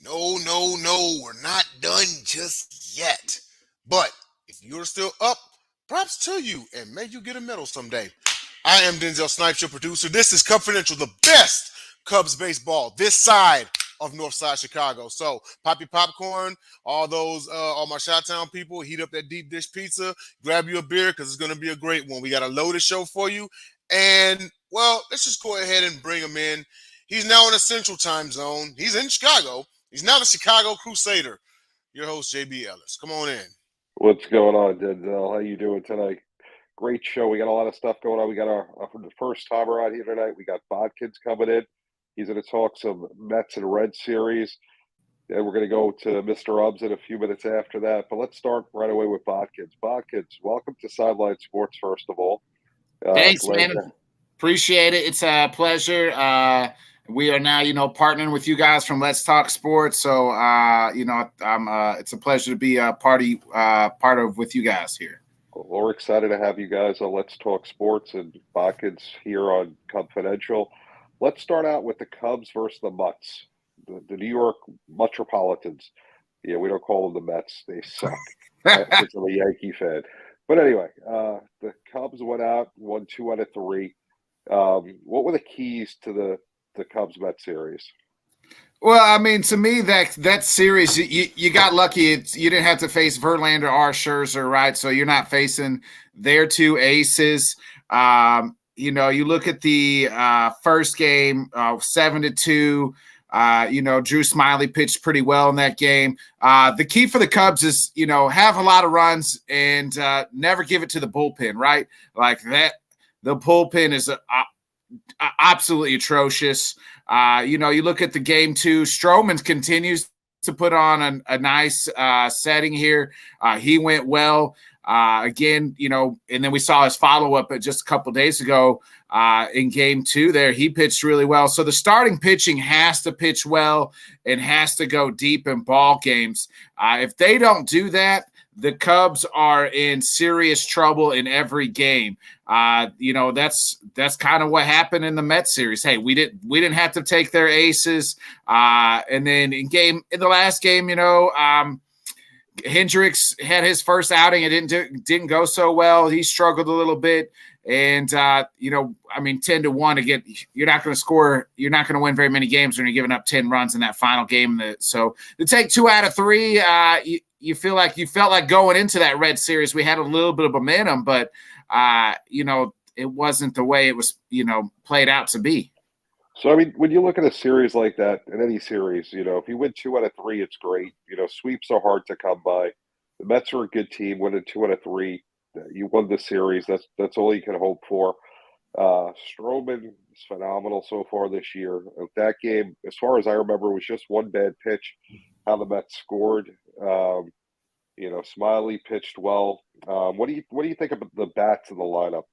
No, no, no, we're not done just yet. But if you're still up, props to you, and may you get a medal someday. I am Denzel Snipes, your producer. This is Cubfidential, the best Cubs baseball this side of Northside Chicago. So pop your popcorn, all my Chi-Town people, heat up that deep dish pizza, grab you a beer because it's going to be a great one. We got a loaded show for you. And, well, let's just go ahead and bring him in. He's now in a central time zone. He's in Chicago. He's now the Chicago Crusader. Your host, JB Ellis. Come on in. What's going on, Denzel? How you doing tonight? Great show. We got a lot of stuff going on. We got our the first timer out here tonight. We got Bodkins coming in. He's going to talk some Mets and Red series. And we're going to go to Mr. Ubbs in a few minutes after that. But let's start right away with Bodkins. Bodkins, welcome to Sideline Sports, first of all. Thanks, man. Appreciate it. It's a pleasure. We are now, partnering with you guys from Let's Talk Sports. So, it's a pleasure to be a part of with you guys here. Well, we're excited to have you guys on Let's Talk Sports and Bodkins here on Cubfidential. Let's start out with the Cubs versus the Mets, the New York Metropolitans. Yeah, we don't call them the Mets. They suck. Because I'm a Yankee fan. But anyway, the Cubs went out, won 2 out of 3. What were the keys to the Cubs-Mets series? Well, I mean, to me, that series, you got lucky. You didn't have to face Verlander or Scherzer, right? So you're not facing their two aces. You look at the first game, 7-2. Drew Smyly pitched pretty well in that game. The key for the Cubs is, have a lot of runs and never give it to the bullpen, right? Like that, the bullpen is absolutely atrocious. You look at the game 2, Stroman continues to put on a nice setting here. He went well. Again, and then we saw his follow-up just a couple days ago in game 2 there. He pitched really well. So the starting pitching has to pitch well and has to go deep in ball games. If they don't do that, the Cubs are in serious trouble in every game. That's kind of what happened in the Mets series. Hey, we didn't have to take their aces. And then in the last game, Hendricks had his first outing. It didn't go so well. He struggled a little bit. And, 10-1 again, you're not going to score. You're not going to win very many games when you're giving up 10 runs in that final game. So to take 2 out of 3, you felt like going into that Red series, we had a little bit of momentum, but, it wasn't the way it was, played out to be. So, I mean, when you look at a series like that, in any series, if you win 2 out of 3, it's great. Sweeps are hard to come by. The Mets are a good team, winning 2 out of 3. You won the series. That's all you can hope for. Stroman is phenomenal so far this year. That game, as far as I remember, was just one bad pitch. How the Mets scored. Smyly pitched well. What do you think about the bats in the lineup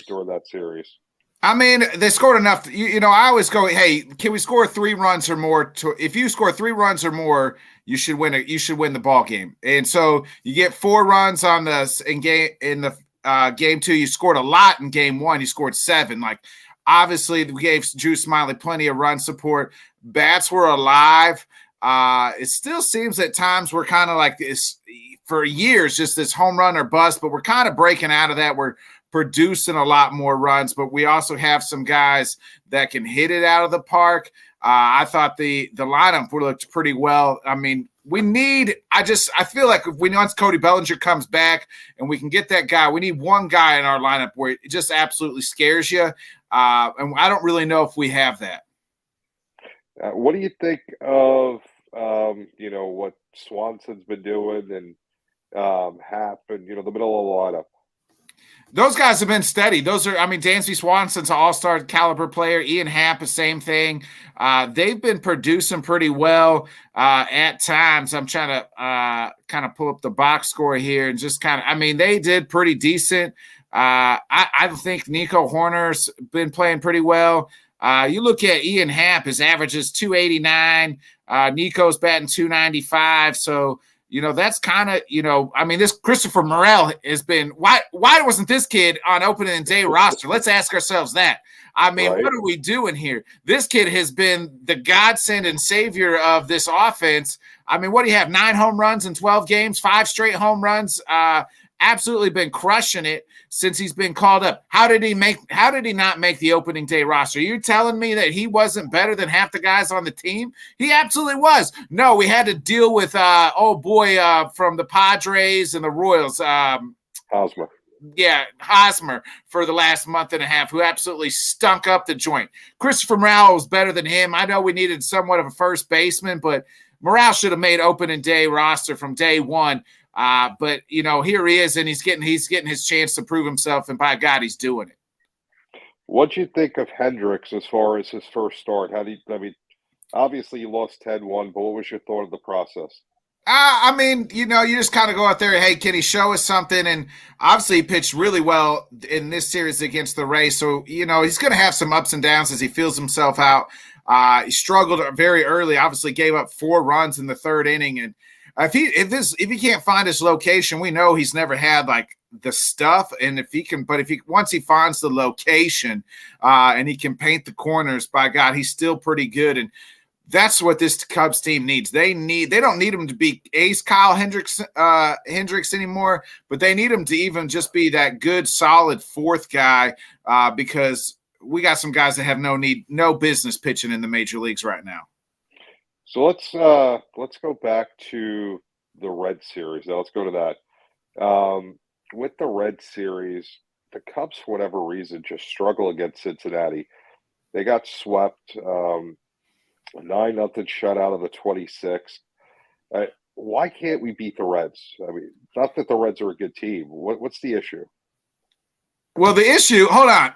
during that series? I mean, they scored enough. I always go, hey, can we score 3 runs or more? If you score 3 runs or more, you should win the ball game. And so you get 4 runs on game 2. You scored a lot in game 1. You scored 7. Like, obviously, we gave Drew Smyly plenty of run support. Bats were alive. It still seems at times we're kind of like this for years, just this home run or bust, but we're kind of breaking out of that. We're producing a lot more runs, but we also have some guys that can hit it out of the park. I thought the lineup looked pretty well. I mean, I feel like once Cody Bellinger comes back and we can get that guy, we need one guy in our lineup where it just absolutely scares you. And I don't really know if we have that. What do you think of, what Swanson's been doing and Happ and, the middle of the lineup? Those guys have been steady. Dansby Swanson's an all-star caliber player. Ian Happ, the same thing. They've been producing pretty well at times. I'm trying to kind of pull up the box score here and just they did pretty decent. I think Nico Horner's been playing pretty well. You look at Ian Happ, his average is 289. Nico's batting 295. So, that's kind of, this Christopher Morel has been, why wasn't this kid on opening day roster? Let's ask ourselves that. I mean, Right. what are we doing here? This kid has been the godsend and savior of this offense. I mean, what do you have? 9 home runs in 12 games, 5 straight home runs. Absolutely been crushing it since he's been called up. How did he not make the opening day roster? You're telling me that he wasn't better than half the guys on the team? He absolutely was. No, we had to deal with from the Padres and the Royals. Hosmer. Yeah, Hosmer for the last month and a half, who absolutely stunk up the joint. Christopher Morale was better than him. I know we needed somewhat of a first baseman, but Morale should have made opening day roster from day one. But here he is, and he's getting his chance to prove himself, and by God, he's doing it. What'd you think of Hendricks as far as his first start? Obviously you lost 10-1, but what was your thought of the process? You just kind of go out there, hey, can he show us something? And obviously he pitched really well in this series against the Rays. So, he's going to have some ups and downs as he feels himself out. He struggled very early, obviously gave up 4 runs in the 3rd inning. And if he can't find his location, we know he's never had like the stuff. And once he finds the location and he can paint the corners, by God, he's still pretty good. And that's what this Cubs team needs. They don't need him to be ace Kyle Hendricks anymore, but they need him to even just be that good, solid 4th guy because we got some guys that have no business pitching in the major leagues right now. So let's go back to the Red Series. Now let's go to that. With the Red Series, the Cubs, for whatever reason, just struggle against Cincinnati. They got swept. 9-0 shutout of the 26th. Why can't we beat the Reds? I mean, not that the Reds are a good team. What's the issue? Well, the issue, hold on.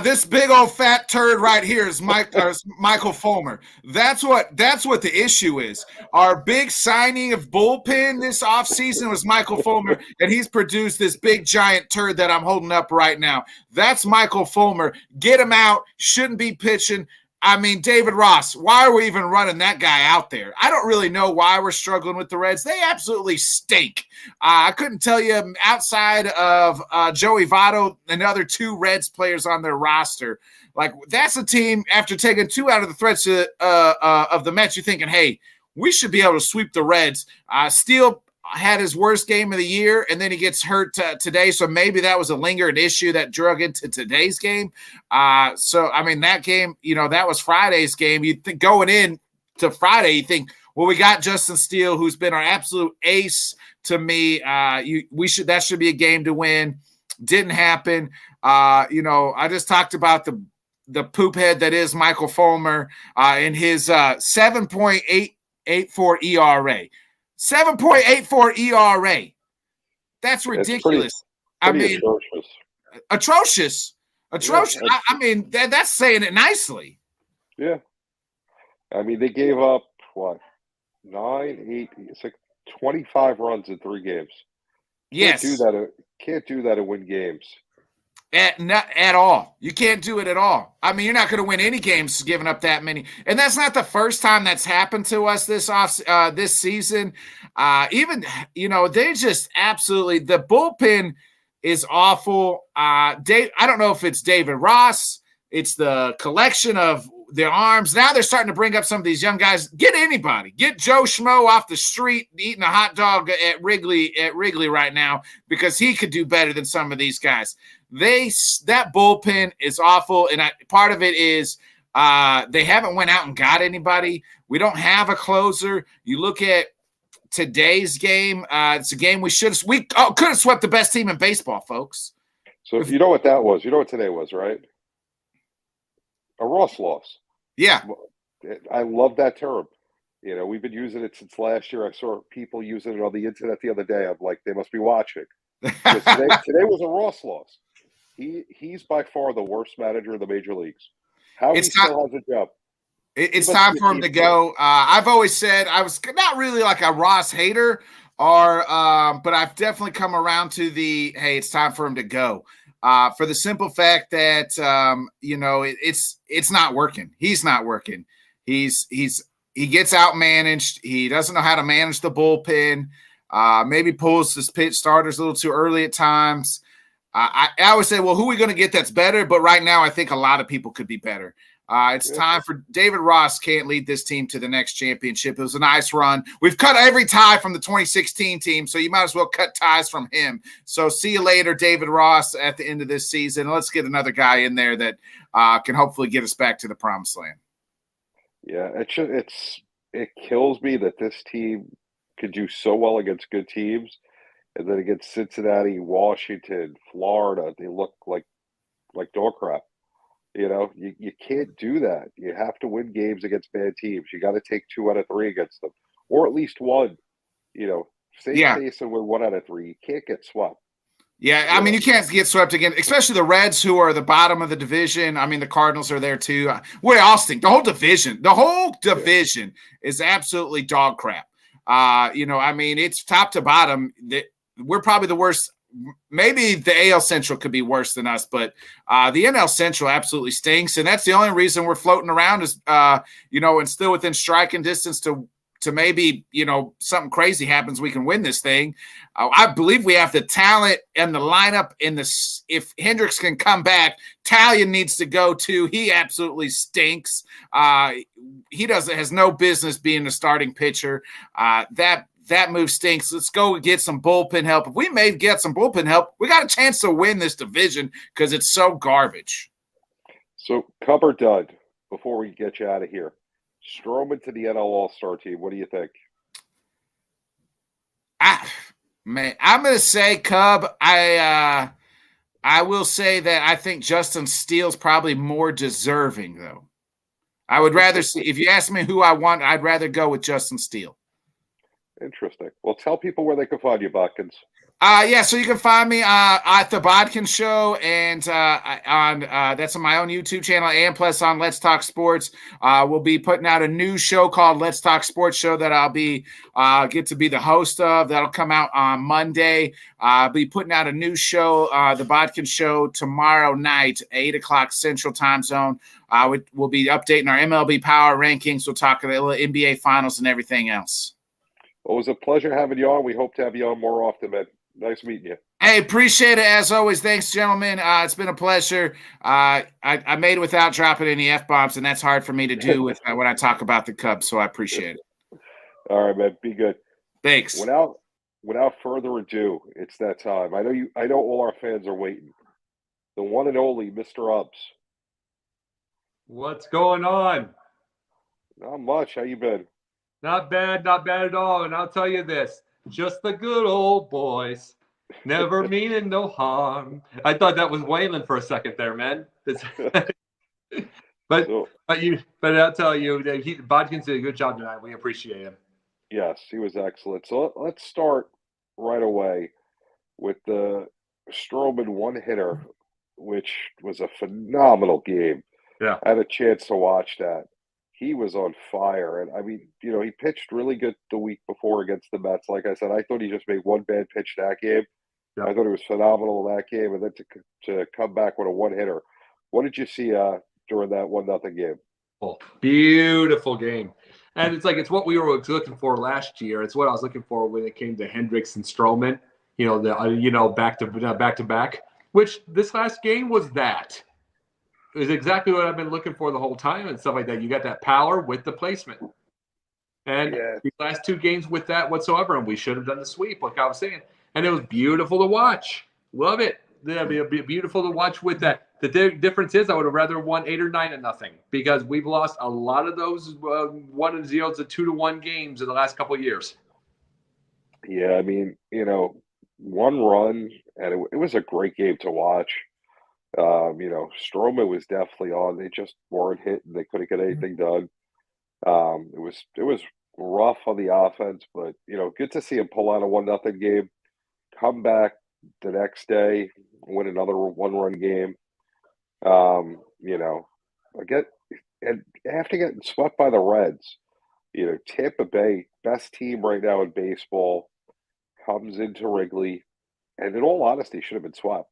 This big old fat turd right here is Michael Fulmer. That's what the issue is. Our big signing of bullpen this offseason was Michael Fulmer, and he's produced this big giant turd that I'm holding up right now. That's Michael Fulmer. Get him out. Shouldn't be pitching. I mean, David Ross, why are we even running that guy out there? I don't really know why we're struggling with the Reds. They absolutely stink. I couldn't tell you outside of Joey Votto and other 2 Reds players on their roster. Like, that's a team, after taking 2 out of the threats of the Mets, you're thinking, hey, we should be able to sweep the Reds. Steele had his worst game of the year, and then he gets hurt today. So maybe that was a lingering issue that drug into today's game. That game, that was Friday's game. You think going in to Friday, you think, well, we got Justin Steele, who's been our absolute ace to me. That should be a game to win. Didn't happen. I just talked about the poop head that is Michael Fulmer in his 7.884 ERA. 7.84 ERA. That's ridiculous. Pretty atrocious. Yeah, that's saying it nicely. Yeah. I mean, they gave up, 9, 8, 6, 25 runs in 3 games. Yes. Can't do that and win games. Not at all. You can't do it at all. I mean, you're not going to win any games giving up that many. And that's not the first time that's happened to us this season. They just absolutely – the bullpen is awful. I don't know if it's David Ross. It's the collection of their arms. Now they're starting to bring up some of these young guys. Get anybody. Get Joe Schmo off the street eating a hot dog at Wrigley right now because he could do better than some of these guys. That bullpen is awful, and part of it is they haven't went out and got anybody. We don't have a closer. You look at today's game; it's a game we could have swept the best team in baseball, folks. So you know what that was? You know what today was, right? A Ross loss. Yeah, I love that term. We've been using it since last year. I saw people using it on the internet the other day. I'm like, they must be watching. Today was a Ross loss. He's by far the worst manager in the major leagues. How he still has a job? It's time for him to go. I've always said I was not really like a Ross hater, but I've definitely come around to hey, it's time for him to go. For the simple fact that it's not working. He's not working. He gets outmanaged. He doesn't know how to manage the bullpen. Maybe pulls his pitch starters a little too early at times. I would say, well, who are we going to get that's better? But right now, I think a lot of people could be better. It's time for David Ross can't lead this team to the next championship. It was a nice run. We've cut every tie from the 2016 team, so you might as well cut ties from him. So see you later, David Ross, at the end of this season. Let's get another guy in there that can hopefully get us back to the promised land. Yeah, it kills me that this team could do so well against good teams, and then against Cincinnati, Washington, Florida, they look like dog crap. You can't do that. You have to win games against bad teams. You got to take 2 out of 3 against them, or at least 1. Save face and win 1 out of 3. You can't get swept. Yeah, I mean, you can't get swept again, especially the Reds, who are the bottom of the division. I mean, the Cardinals are there too. We all stink. The whole division is absolutely dog crap. I mean, it's top to bottom. We're probably the worst. Maybe the AL Central could be worse than us, but the NL Central absolutely stinks, and that's the only reason we're floating around is, and still within striking distance to maybe, something crazy happens, we can win this thing. I believe we have the talent and the lineup if Hendricks can come back, Talion needs to go too. He absolutely stinks. He has no business being a starting pitcher. That move stinks. Let's go get some bullpen help. If we may get some bullpen help, we got a chance to win this division because it's so garbage. So, Cub or dud, before we get you out of here, Stroman to the NL All-Star team. What do you think? I'm going to say Cub. I will say that I think Justin Steele's probably more deserving, though. I would rather see, if you ask me who I want, I'd rather go with Justin Steele. Interesting. Well, tell people where they can find you, Bodkins. So you can find me at the Bodkin Show and on that's on my own YouTube channel and plus on Let's Talk Sports. We'll be putting out a new show called Let's Talk Sports Show that I'll be get to be the host of. That'll come out on Monday. I'll be putting out a new show, the Bodkin Show, tomorrow night, 8:00 Central Time Zone. We'll be updating our MLB Power Rankings. We'll talk about the NBA Finals and everything else. Well, it was a pleasure having you on. We hope to have you on more often, man. Nice meeting you. Hey, appreciate it as always. Thanks, gentlemen. It's been a pleasure. I made it without dropping any F-bombs, and that's hard for me to do when I talk about the Cubs, so I appreciate it. All right, man. Be good. Thanks. Without further ado, it's that time. I know all our fans are waiting. The one and only Mr. Ubbs. What's going on? Not much. How you been? Not bad at all. And I'll tell you this, just the good old boys, never meaning no harm. I thought that was Waylon for a second there, man. But I'll tell you, Bodkins did a good job tonight. We appreciate him. Yes, he was excellent. So let's start right away with the Stroman one-hitter, which was a phenomenal game. Yeah. I had a chance to watch that. He was on fire. And, I mean, he pitched really good the week before against the Mets. Like I said, I thought he just made one bad pitch that game. Yeah. I thought he was phenomenal in that game. And then to come back with a one-hitter. What did you see during that 1-0 game? Oh, beautiful game. And it's what we were looking for last year. It's what I was looking for when it came to Hendricks and Stroman, back to back, which this last game was that. It was exactly what I've been looking for the whole time and stuff like that. You got that power with the placement. And these last 2 games with that whatsoever, and we should have done the sweep, like I was saying. And it was beautiful to watch. Love it. It'd be beautiful to watch with that. The difference is I would have rather won 8 or 9-0 because we've lost a lot of those 1-0 to 2-1 games in the last couple of years. Yeah, I mean, one run, and it was a great game to watch. Stroman was definitely on. They just weren't hitting. They couldn't get anything done. It was rough on the offense, but good to see him pull out a 1-0 game, come back the next day, win another 1-run game. And after getting swept by the Reds, Tampa Bay, best team right now in baseball, comes into Wrigley, and in all honesty, should have been swept.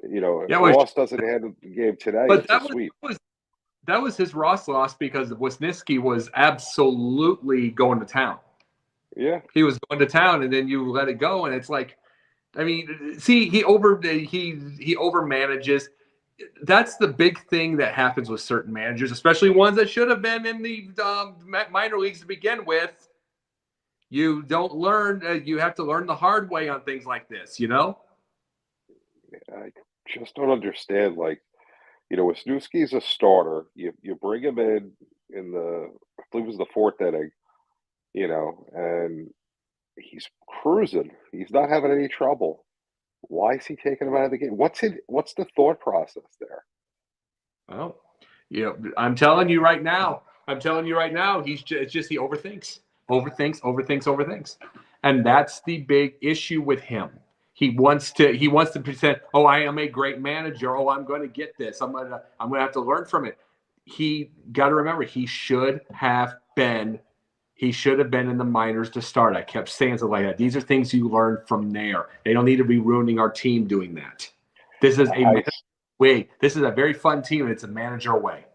If Ross doesn't handle the game today, but it's a sweep. That was his Ross loss because Wisniewski was absolutely going to town. Yeah. He was going to town, and then you let it go, and it's like, I mean, see, he overmanages. That's the big thing that happens with certain managers, especially ones that should have been in the minor leagues to begin with. You don't learn. You have to learn the hard way on things like this. I just don't understand. Like, Wisniewski's a starter. You bring him in the, I believe it was the fourth inning, and he's cruising. He's not having any trouble. Why is he taking him out of the game? What's the thought process there? Well, I'm telling you right now. It's just he overthinks, and that's the big issue with him. He wants to present, oh, I am a great manager. Oh, I'm going to get this. I'm going to have to learn from it. He got to remember he should have been in the minors to start. I kept saying something like that. These are things you learn from there. They don't need to be ruining our team doing that. This is a way. This is a very fun team, and it's a manager way.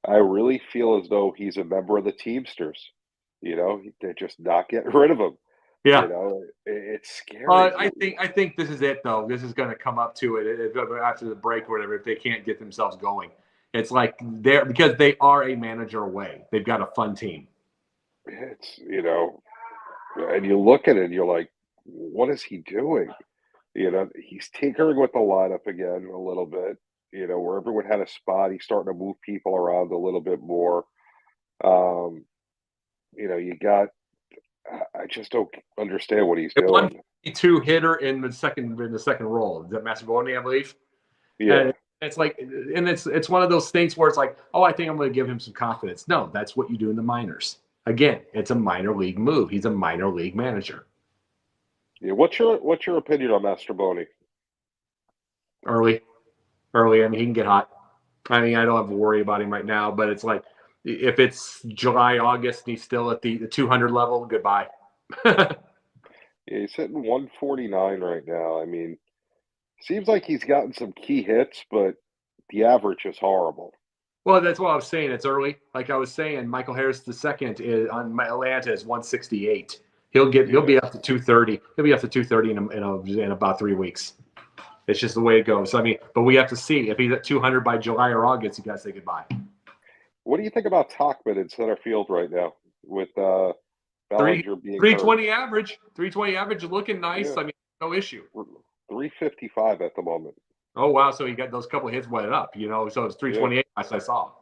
I really feel as though he's a member of the Teamsters. They're just not getting rid of him. Yeah. It's scary. I think this is it, though. This is going to come up to it after the break or whatever. If they can't get themselves going, it's like because they are a manager away. They've got a fun team. It's and you look at it, and you're like, what is he doing? He's tinkering with the lineup again a little bit. Where everyone had a spot, he's starting to move people around a little bit more. I just don't understand what he's doing. 152 hitter in the second role. Is that Macedonia, I believe? Yeah. And it's like, and it's one of those things where it's like, oh, I think I'm going to give him some confidence. No, that's what you do in the minors. Again, it's a minor league move. He's a minor league manager. Yeah. What's your opinion on Mastroboni? Early. I mean, he can get hot. I mean, I don't have to worry about him right now, but it's like, if it's July, August, and he's still at the 200 level, goodbye. Yeah, he's hitting 149 right now. I mean, seems like he's gotten some key hits, but the average is horrible. Well, that's what I was saying. It's early. Like I was saying, Michael Harris II on Atlanta is 168. He'll be up to 230. He'll be up to 230 in about 3 weeks. It's just the way it goes. I mean, but we have to see if he's at 200 by July or August. You got to say goodbye. What do you think about Tachman in center field right now with Bellinger being 320 average? 320 average, looking nice. Yeah. I mean, no issue. 355 at the moment. Oh wow! So he got those couple hits wet up, So it's 328 as I saw.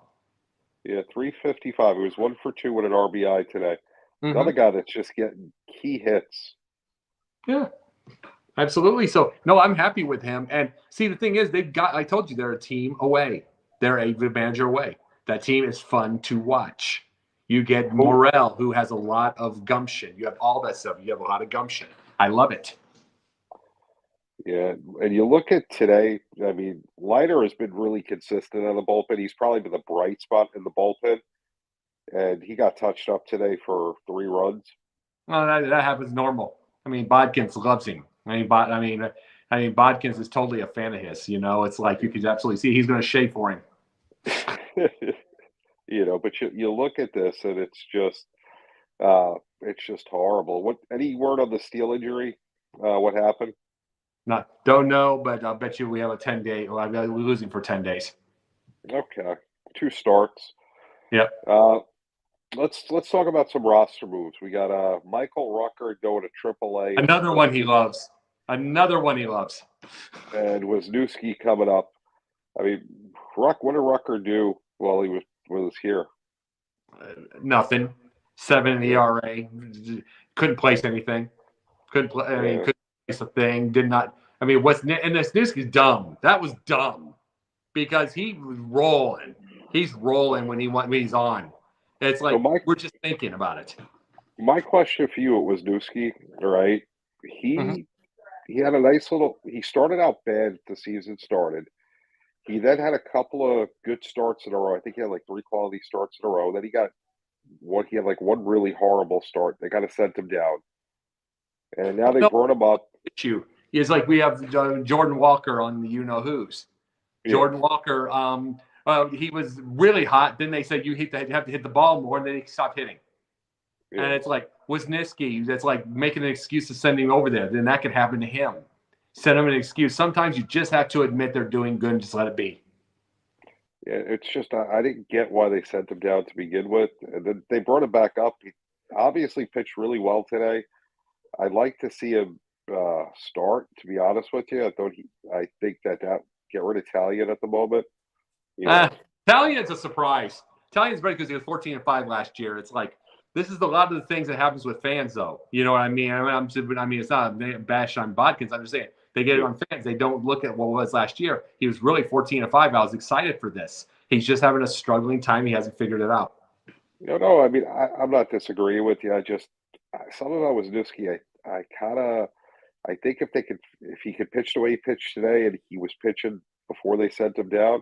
Yeah, 355. He was 1 for 2 with an RBI today. Mm-hmm. Another guy that's just getting key hits. Yeah, absolutely. So no, I'm happy with him. And see, the thing is, I told you, they're a team away. They're a manager away. That team is fun to watch. You get Morel, who has a lot of gumption. You have all that stuff. You have a lot of gumption. I love it. Yeah, and you look at today, I mean, Leiter has been really consistent on the bullpen. He's probably been the bright spot in the bullpen, and he got touched up today for 3 runs. Well, that happens normal. I mean, Bodkins loves him. I mean, Bodkins is totally a fan of his. It's like you could absolutely see he's going to shave for him. But you look at this, and it's just horrible. Any word on the Steele injury? What happened? Don't know, but I'll bet you we have a 10-day. Well, we're losing for 10 days. Okay, 2 starts. Yep. Let's talk about some roster moves. We got Michael Rucker going to AAA. Another one he loves. And Wisniewski coming up. I mean, what did Rucker do while he was here? Nothing. 7 ERA. Couldn't place anything. Couldn't place a thing. Did not. I mean, and Wisniewski's dumb. That was dumb because he was rolling. He's rolling when he's on. It's like we're just thinking about it. My question for you at Wisniewski, all right? He had a nice little. He started out bad the season started. He then had a couple of good starts in a row. I think he had like 3 quality starts in a row. Then he had one really horrible start. They kind of sent him down. And now they brought him up. Issue is like we have Jordan Walker on the you-know-whos. Yeah. Jordan Walker, he was really hot. Then they said you have to hit the ball more, and then he stopped hitting. Yeah. And it's like, Wisniewski that's like making an excuse to send him over there, then that could happen to him. Send him an excuse. Sometimes you just have to admit they're doing good and just let it be. Yeah, it's just I didn't get why they sent him down to begin with, and then they brought him back up. He obviously pitched really well today. I'd like to see him start. To be honest with you, I think that get rid of Italian at the moment. You know, Italian's a surprise. Italian's better because he was 14-5 last year. It's like this is a lot of the things that happens with fans, though. You know what I mean? I mean, it's not a bash on Bodkins. I'm just saying they get it on fans. They don't look at what was last year. He was really 14-5. I was excited for this. He's just having a struggling time. He hasn't figured it out. no. I mean, I'm not disagreeing with you. Something about Wisniewski. I think if he could pitch the way he pitched today, and he was pitching before they sent him down,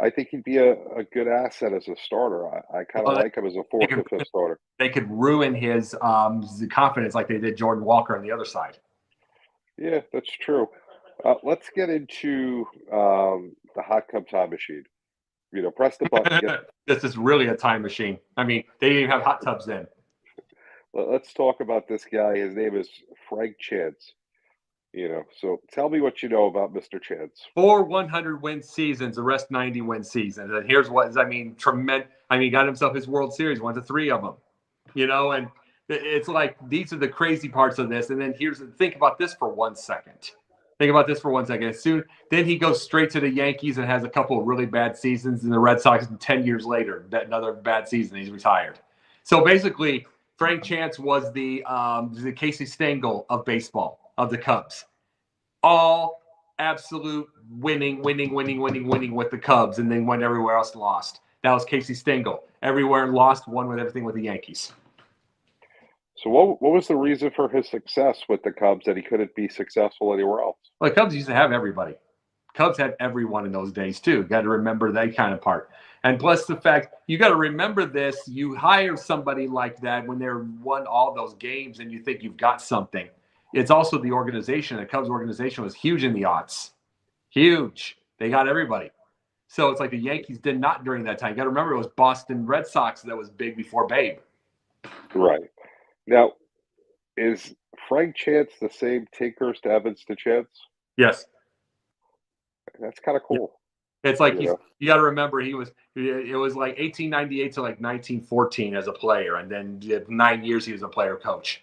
I think he'd be a good asset as a starter. I kind of like him as a fourth or fifth starter. They could ruin his confidence like they did Jordan Walker on the other side. Yeah, that's true. Let's get into the hot Cub time machine. You know, press the button. This is really a time machine. I mean, they didn't even have hot tubs then. Let's talk about this guy. His name is Frank Chance. You know, so tell me what you know about Mr. Chance. 4 100-win seasons, the rest 90-win seasons. And here's what I mean, tremendous. I mean, he got himself his World Series, went to 3 of them. You know, and it's like these are the crazy parts of this. And then think about this for 1 second. Think about this for 1 second. Then he goes straight to the Yankees and has a couple of really bad seasons. And the Red Sox, 10 years later, another bad season. He's retired. So basically, Frank Chance was the Casey Stengel of baseball, of the Cubs. All absolute winning with the Cubs, and then went everywhere else and lost. That was Casey Stengel. Everywhere and lost, won with everything with the Yankees. So what was the reason for his success with the Cubs that he couldn't be successful anywhere else? Well, the Cubs used to have everybody. Cubs had everyone in those days, too. Got to remember that kind of part. And plus the fact, you got to remember this, you hire somebody like that when they're won all those games and you think you've got something. It's also the organization. The Cubs organization was huge in the aughts. Huge. They got everybody. So it's like the Yankees did not during that time. You got to remember it was Boston Red Sox that was big before Babe. Right. Now, is Frank Chance the same Tinkers to Evans to Chance? Yes. That's kind of cool. It's like you got to remember it was like 1898 to like 1914 as a player, and then 9 years he was a player coach.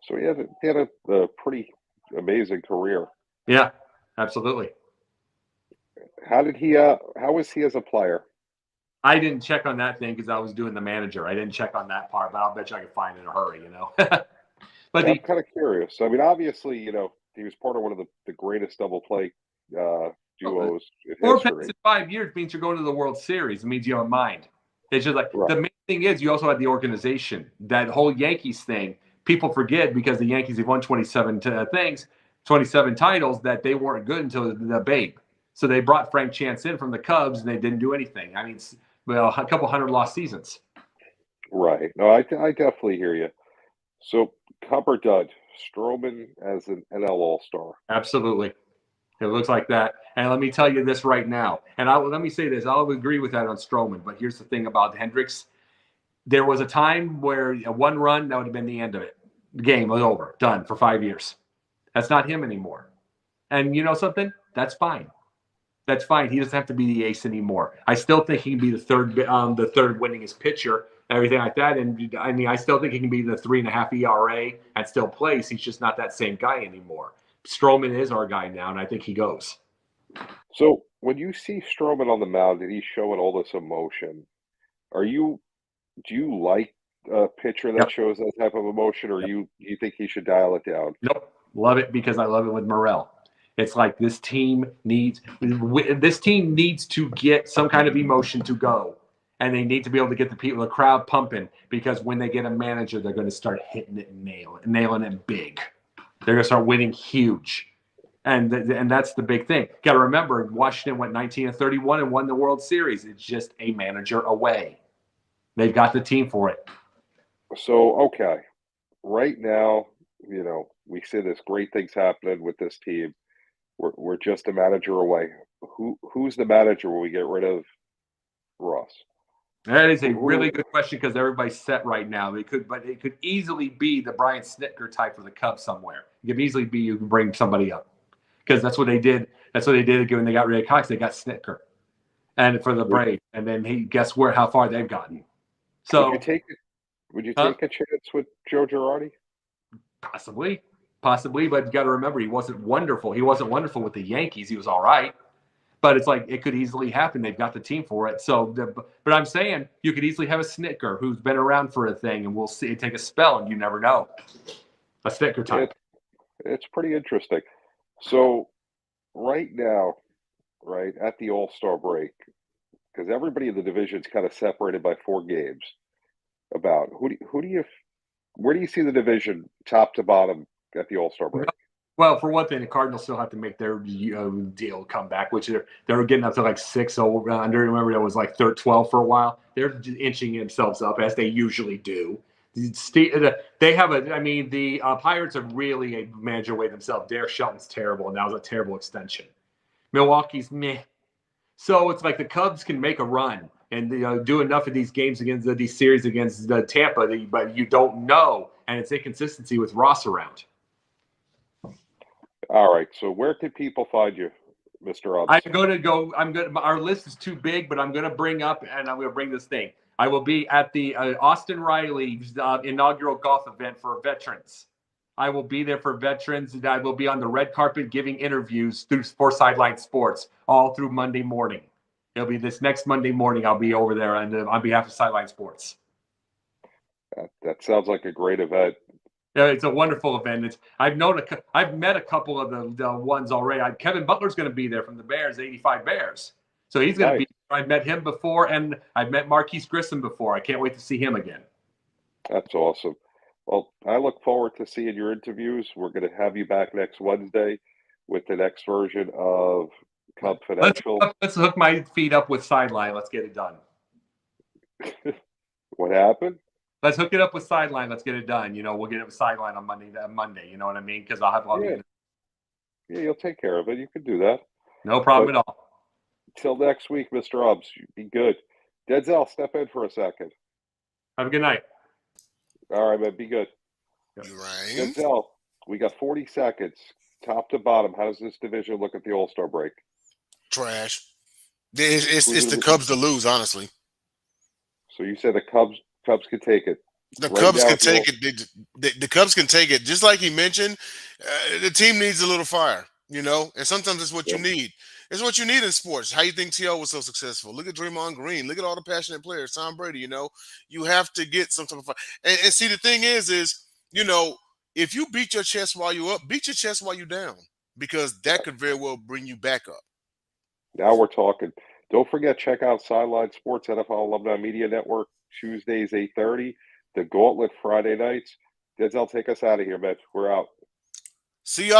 So he had a pretty amazing career. Yeah, absolutely. How was he as a player? I didn't check on that thing because I was doing the manager. I didn't check on that part, but I'll bet you I could find it in a hurry, you know. But I'm kind of curious. I mean, obviously, you know, he was part of one of the greatest double play duos in 4 history. picks in 5 years means you're going to the World Series. It means you have a mind. It's just like Right. The main thing is you also had the organization. That whole Yankees thing, people forget because the Yankees have won 27 titles that they weren't good until the Babe. So they brought Frank Chance in from the Cubs and they didn't do anything. I mean, a couple hundred lost seasons. Right. No, I definitely hear you. So, Cup or dud, Stroman as an NL All-Star. Absolutely. It looks like that. And let me tell you this right now. And let me say this. I'll agree with that on Stroman. But here's the thing about Hendricks. There was a time where one run, that would have been the end of it. The game was over. Done for 5 years. That's not him anymore. And you know something? That's fine. That's fine. He doesn't have to be the ace anymore. I still think he can be the third winningest pitcher, everything like that. And I mean, I still think he can be the 3.5 ERA and still plays. He's just not that same guy anymore. Stroman is our guy now, and I think he goes. So when you see Stroman on the mound and he's showing all this emotion, do you like a pitcher that shows that type of emotion, or you think he should dial it down? Nope. Love it because I love it with Morel. It's like this team needs to get some kind of emotion to go. And they need to be able to get the crowd pumping, because when they get a manager, they're going to start hitting it and nailing it big. They're going to start winning huge. And that's the big thing. Got to remember, Washington went 19-31 and won the World Series. It's just a manager away. They've got the team for it. So, okay. Right now, you know, we see this great things happening with this team. We're just a manager away. Who's the manager when we get rid of Ross? That is a really good question because everybody's set right now. It could easily be the Brian Snitker type for the Cubs somewhere. It could easily be you can bring somebody up because that's what they did. That's what they did when they got rid of Cox. They got Snitker, and for the Braves, and then guess where? How far they've gotten. So would you take a chance with Joe Girardi? Possibly, but you got to remember he wasn't wonderful. He wasn't wonderful with the Yankees. He was all right. But it's like it could easily happen. They've got the team for it. So, but I'm saying you could easily have a Snitker who's been around for a thing, and we'll see it take a spell, and you never know. A Snitker type. It's pretty interesting. So, right now, right at the All-Star break, because everybody in the division is kind of separated by 4 games. About where do you see the division top to bottom at the All-Star break? Well, for one thing, the Cardinals still have to make their deal come back, which they're getting up to like 6 over under. Remember, that was like 12 for a while. They're inching themselves up as they usually do. They have the Pirates have really managed their way themselves. Derek Shelton's terrible, and that was a terrible extension. Milwaukee's meh. So it's like the Cubs can make a run and do enough of these games against these series against Tampa, but you don't know, and it's inconsistency with Ross around. All right. So where can people find you, Mr. Ubbs? Our list is too big, but I'm going to bring this thing. I will be at the Austin Riley's inaugural golf event for veterans. I will be there for veterans, and I will be on the red carpet giving interviews for Sideline Sports all through Monday morning. It'll be this next Monday morning. I'll be over there on behalf of Sideline Sports. That sounds like a great event. It's a wonderful event. I've met a couple of the ones already. Kevin Butler's going to be there from the Bears, 85 Bears. So he's going to be. I've met him before, and I've met Marquise Grissom before. I can't wait to see him again. That's awesome. Well, I look forward to seeing your interviews. We're going to have you back next Wednesday with the next version of Cubfidential. Let's hook my feet up with Sideline. Let's get it done. What happened? Let's hook it up with Sideline. Let's get it done. We'll get it with Sideline on Monday. You know what I mean? Because I'll have all the. Yeah, you'll take care of it. You can do that. No problem at all. Till next week, Mr. Ubbs. Be good. Denzel, step in for a second. Have a good night. All right, man. Be good. Denzel, we got 40 seconds, top to bottom. How does this division look at the All-Star break? Trash. It's the Cubs to lose, honestly. So you said the Cubs can take it. The Cubs can take it. The Cubs can take it. Just like he mentioned, the team needs a little fire, and sometimes it's what you need. It's what you need in sports. How you think T.O. was so successful? Look at Draymond Green. Look at all the passionate players. Tom Brady, you have to get some type of fire. And see, the thing is, if you beat your chest while you're up, beat your chest while you're down, because that could very well bring you back up. Now we're talking. Don't forget, check out Sideline Sports, NFL Alumni Media Network, Tuesdays, 8:30. The Gauntlet Friday nights. Denzel, take us out of here, man. We're out. See y'all.